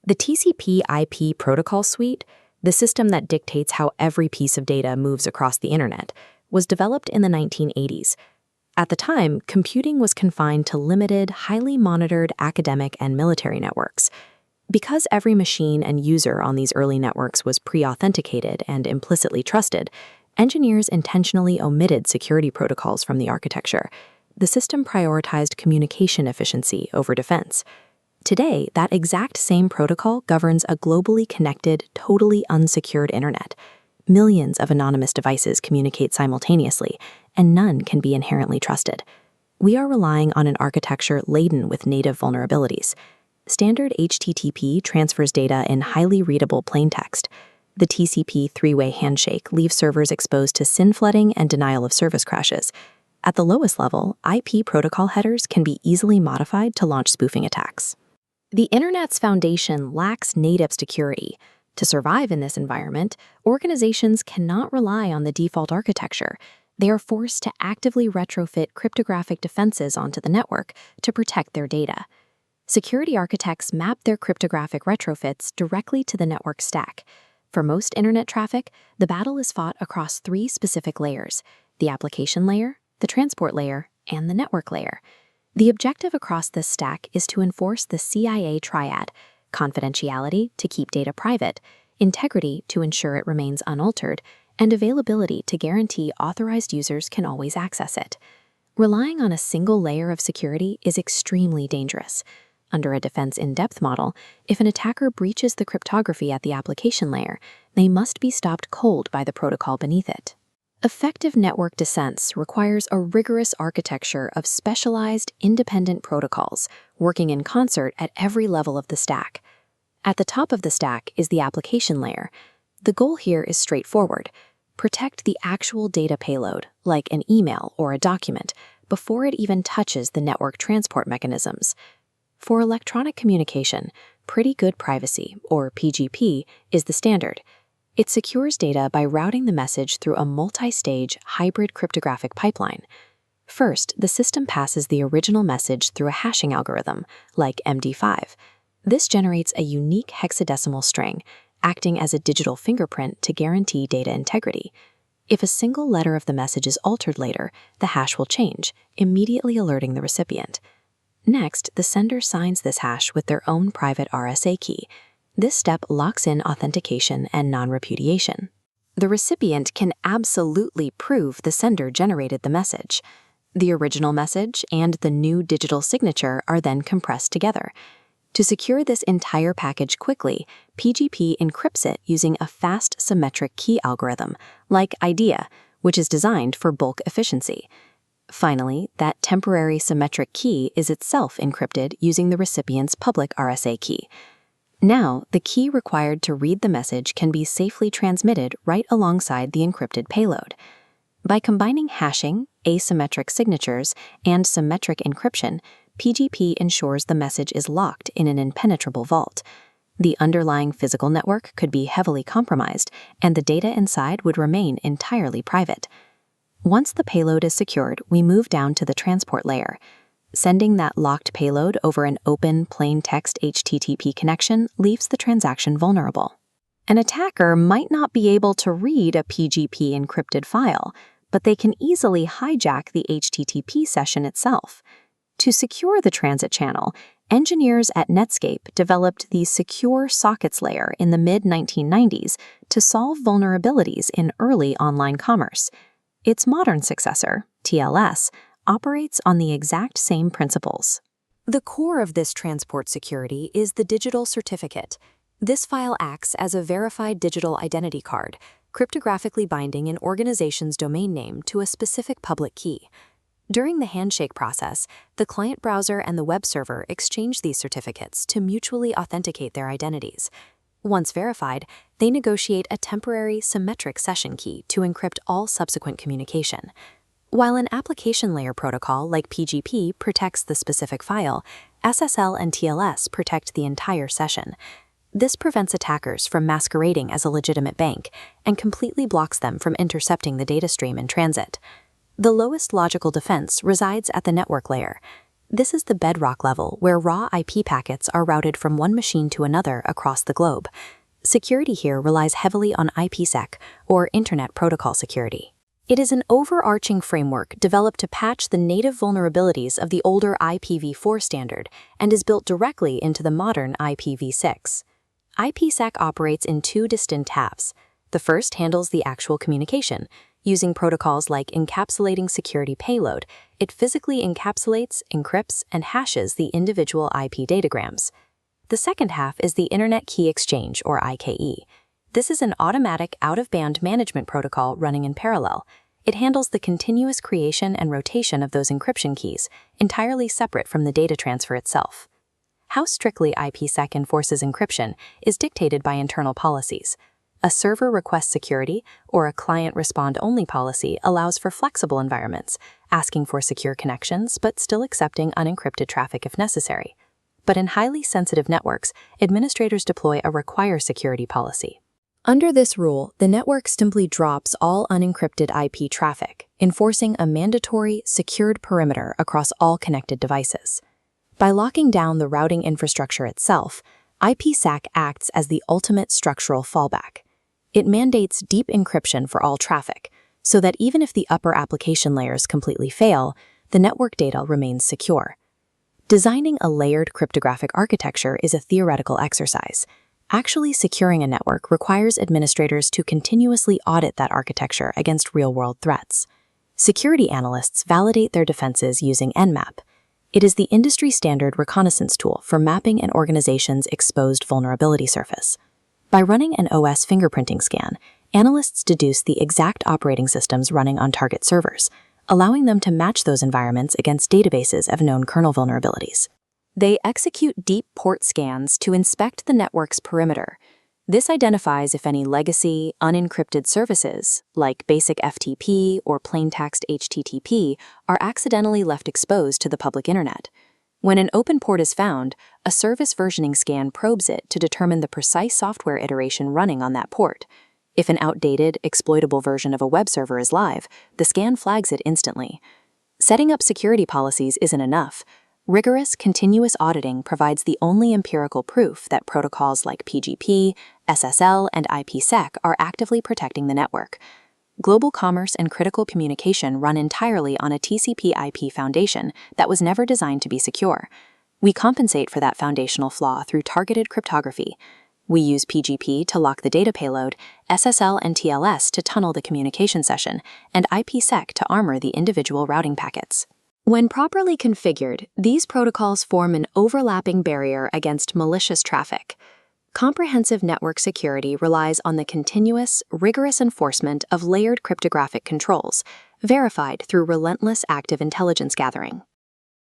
The TCP/IP protocol suite, the system that dictates how every piece of data moves across the internet, was developed in the 1980s. At the time, computing was confined to limited, highly monitored academic and military networks. Because every machine and user on these early networks was pre-authenticated and implicitly trusted, engineers intentionally omitted security protocols from the architecture. The system prioritized communication efficiency over defense. Today, that exact same protocol governs a globally connected, totally unsecured internet. Millions of anonymous devices communicate simultaneously, and none can be inherently trusted. We are relying on an architecture laden with native vulnerabilities. Standard HTTP transfers data in highly readable plaintext. The TCP three-way handshake leaves servers exposed to SYN flooding and denial of service crashes. At the lowest level, IP protocol headers can be easily modified to launch spoofing attacks. The Internet's foundation lacks native security. To survive in this environment, organizations cannot rely on the default architecture. They are forced to actively retrofit cryptographic defenses onto the network to protect their data. Security architects map their cryptographic retrofits directly to the network stack. For most internet traffic, the battle is fought across three specific layers: the application layer, the transport layer, and the network layer. The objective across this stack is to enforce the CIA triad: confidentiality to keep data private, integrity to ensure it remains unaltered, and availability to guarantee authorized users can always access it. Relying on a single layer of security is extremely dangerous. Under a defense in-depth model, if an attacker breaches the cryptography at the application layer, they must be stopped cold by the protocol beneath it. Effective network defense requires a rigorous architecture of specialized, independent protocols working in concert at every level of the stack. At the top of the stack is the application layer. The goal here is straightforward: protect the actual data payload, like an email or a document, before it even touches the network transport mechanisms. For electronic communication, Pretty Good Privacy, or PGP, is the standard. It secures data by routing the message through a multi-stage hybrid cryptographic pipeline. First, the system passes the original message through a hashing algorithm, like MD5. This generates a unique hexadecimal string, acting as a digital fingerprint to guarantee data integrity. If a single letter of the message is altered later, the hash will change, immediately alerting the recipient. Next, the sender signs this hash with their own private RSA key. This step locks in authentication and non-repudiation. The recipient can absolutely prove the sender generated the message. The original message and the new digital signature are then compressed together. To secure this entire package quickly, PGP encrypts it using a fast symmetric key algorithm, like IDEA, which is designed for bulk efficiency. Finally, that temporary symmetric key is itself encrypted using the recipient's public RSA key. Now, the key required to read the message can be safely transmitted right alongside the encrypted payload. By combining hashing, asymmetric signatures, and symmetric encryption, PGP ensures the message is locked in an impenetrable vault. The underlying physical network could be heavily compromised, and the data inside would remain entirely private. Once the payload is secured, we move down to the transport layer. Sending that locked payload over an open, plain-text HTTP connection leaves the transaction vulnerable. An attacker might not be able to read a PGP encrypted file, but they can easily hijack the HTTP session itself. To secure the transit channel, engineers at Netscape developed the Secure Sockets layer in the mid-1990s to solve vulnerabilities in early online commerce. Its modern successor, TLS, operates on the exact same principles. The core of this transport security is the digital certificate. This file acts as a verified digital identity card, cryptographically binding an organization's domain name to a specific public key. During the handshake process, the client browser and the web server exchange these certificates to mutually authenticate their identities. Once verified, they negotiate a temporary symmetric session key to encrypt all subsequent communication. While an application layer protocol like PGP protects the specific file, SSL and TLS protect the entire session. This prevents attackers from masquerading as a legitimate bank and completely blocks them from intercepting the data stream in transit. The lowest logical defense resides at the network layer. This is the bedrock level where raw IP packets are routed from one machine to another across the globe. Security here relies heavily on IPsec, or Internet Protocol Security. It is an overarching framework developed to patch the native vulnerabilities of the older IPv4 standard and is built directly into the modern IPv6. IPsec operates in two distinct halves. The first handles the actual communication. Using protocols like encapsulating security payload, it physically encapsulates, encrypts, and hashes the individual IP datagrams. The second half is the Internet Key Exchange, or IKE. This is an automatic out-of-band management protocol running in parallel. It handles the continuous creation and rotation of those encryption keys, entirely separate from the data transfer itself. How strictly IPsec enforces encryption is dictated by internal policies. A server request security or a client respond-only policy allows for flexible environments, asking for secure connections but still accepting unencrypted traffic if necessary. But in highly sensitive networks, administrators deploy a require security policy. Under this rule, the network simply drops all unencrypted IP traffic, enforcing a mandatory, secured perimeter across all connected devices. By locking down the routing infrastructure itself, IPsec acts as the ultimate structural fallback. It mandates deep encryption for all traffic, so that even if the upper application layers completely fail, the network data remains secure. Designing a layered cryptographic architecture is a theoretical exercise. Actually securing a network requires administrators to continuously audit that architecture against real-world threats. Security analysts validate their defenses using Nmap. It is the industry-standard reconnaissance tool for mapping an organization's exposed vulnerability surface. By running an OS fingerprinting scan, analysts deduce the exact operating systems running on target servers, allowing them to match those environments against databases of known kernel vulnerabilities. They execute deep port scans to inspect the network's perimeter. This identifies if any legacy, unencrypted services, like basic FTP or plaintext HTTP, are accidentally left exposed to the public internet. When an open port is found, a service versioning scan probes it to determine the precise software iteration running on that port. If an outdated, exploitable version of a web server is live, the scan flags it instantly. Setting up security policies isn't enough. Rigorous, continuous auditing provides the only empirical proof that protocols like PGP, SSL, and IPsec are actively protecting the network. Global commerce and critical communication run entirely on a TCP/IP foundation that was never designed to be secure. We compensate for that foundational flaw through targeted cryptography. We use PGP to lock the data payload, SSL and TLS to tunnel the communication session, and IPsec to armor the individual routing packets. When properly configured, these protocols form an overlapping barrier against malicious traffic. Comprehensive network security relies on the continuous, rigorous enforcement of layered cryptographic controls, verified through relentless active intelligence gathering.